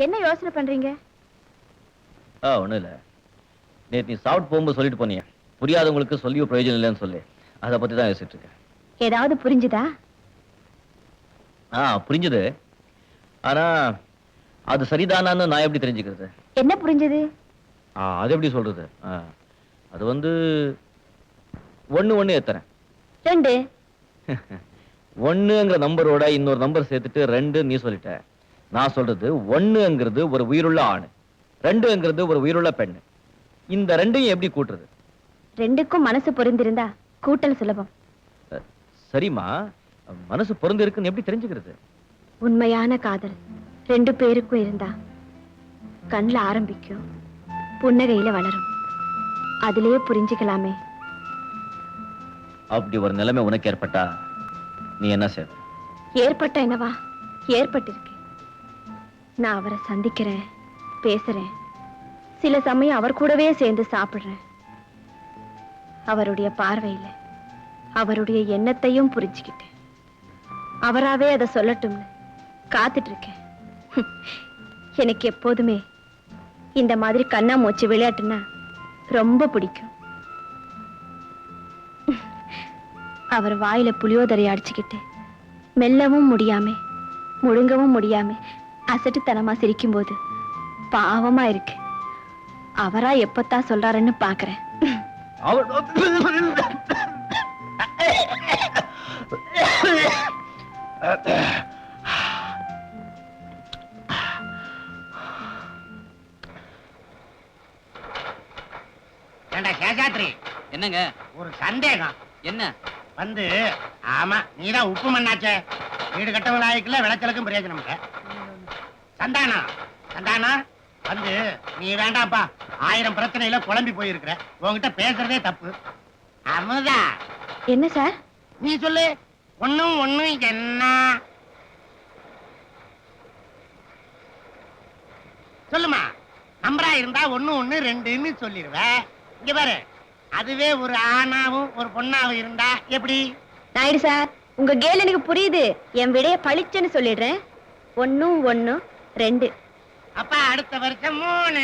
என்ன யோசனை பண்றீங்க? ஒண்ணும் இல்ல. நேத்து நீ சாப்பிட்டு போகும்போது சொல்லிட்டு போனீங்க, புரியாதவங்களுக்கு சொல்லியும் பிரயோஜனம் இல்லைன்னு சொல்லி. அதை பத்தி தான் யோசிச்சுட்டு இருக்கேன். ஏதாவது புரிஞ்சுதா? புரிஞ்சுது. ஆனா அது சரிதானான்னு நான் எப்படி தெரிஞ்சுக்கிறது? என்ன புரிஞ்சது? அது எப்படி சொல்றது? அது வந்து ஒண்ணு எத்தனை 2. ஒண்ணுங்கிற நம்பரோட இன்னொரு நம்பர் சேர்த்துட்டு 2 நீ சொல்லிட்ட. நான் சொல்றது ஒண்ணுங்கிறது ஒரு உயிருள்ள ஆணு, 2ங்கிறது ஒரு உயிருள்ள பெண்ணு. இந்த 2ஐயும் எப்படி கூட்டுறது? 2க்கும் மனசு பொருந்திருந்தா கூட்டல் சுலபம். சரிமா, மனசு பொருந்து இருக்குன்னு எப்படி தெரிஞ்சுக்கிறது? உண்மையான காதல் 2 பேருக்கும் இருந்தா கண்ணுல ஆரம்பிக்கும், புன்னகையில வளரும். அதிலேயே புரிஞ்சுக்கலாமே. அப்படி ஒரு நிலைமை உனக்கு ஏற்பட்டா நீ என்ன செய்வ? ஏற்பட்ட என்னவா, ஏற்பட்டிருக்கு. நான் அவரை சந்திக்கிறேன், பேசுறேன், சில சமயம் அவர் கூடவே சேர்ந்து சாப்பிடுறேன். அவருடைய பார்வையில அவருடைய எண்ணத்தையும் புரிஞ்சுக்கிட்டேன். அவராவே அதை சொல்லட்டும்னு காத்துட்டு இருக்கேன். எனக்கு எப்போதுமே இந்த மாதிரி கண்ணாமூச்சி விளையாட்டுன்னா ரொம்ப பிடிக்கும். அவர் வாயில புளியோதரை அடிச்சுக்கிட்டு மெல்லவும் முடியாம முழுங்கவும் முடியாம அசட்டுத்தனமா சிரிக்கும் போது பாவமா இருக்கு. அவரா எப்பத்தான் சொல்றாருன்னு பாக்குறேன். சேஷாத்ரி, என்னங்க? ஒரு சந்தேகம். என்ன? வந்து ஆமா, நீதான் உப்பு மண்ணாச்சே. வீடு கட்டவங்க நாய்க்குள்ள விளைச்சலுக்கும் பிரயோஜனம் இல்ல. சந்தானா, சந்தானா, வந்து நீ வேண்டாப்பா, 1000 பிரச்சனையில குழம்பி போயிருக்கிற. உன்கிட்ட பேசுறதே தப்பு. அமுதா, என்ன சார்? நீ சொல்லு. ஒண்ணும் என்ன சொல்லுமா. நம்பரா இருந்தா 1 1 2ன்னு சொல்லிடுவ. இங்க பாரு, அதுவே ஒரு ஆணாவும் ஒரு பொண்ணாவும் இருந்தா எப்படி? நாயுடு சார், உங்க கேள் எனக்கு புரியுது. என் விடைய பளிச்சுன்னு சொல்லிடுறேன். 1 1 2. அப்பா அடுத்த வருஷம் 3.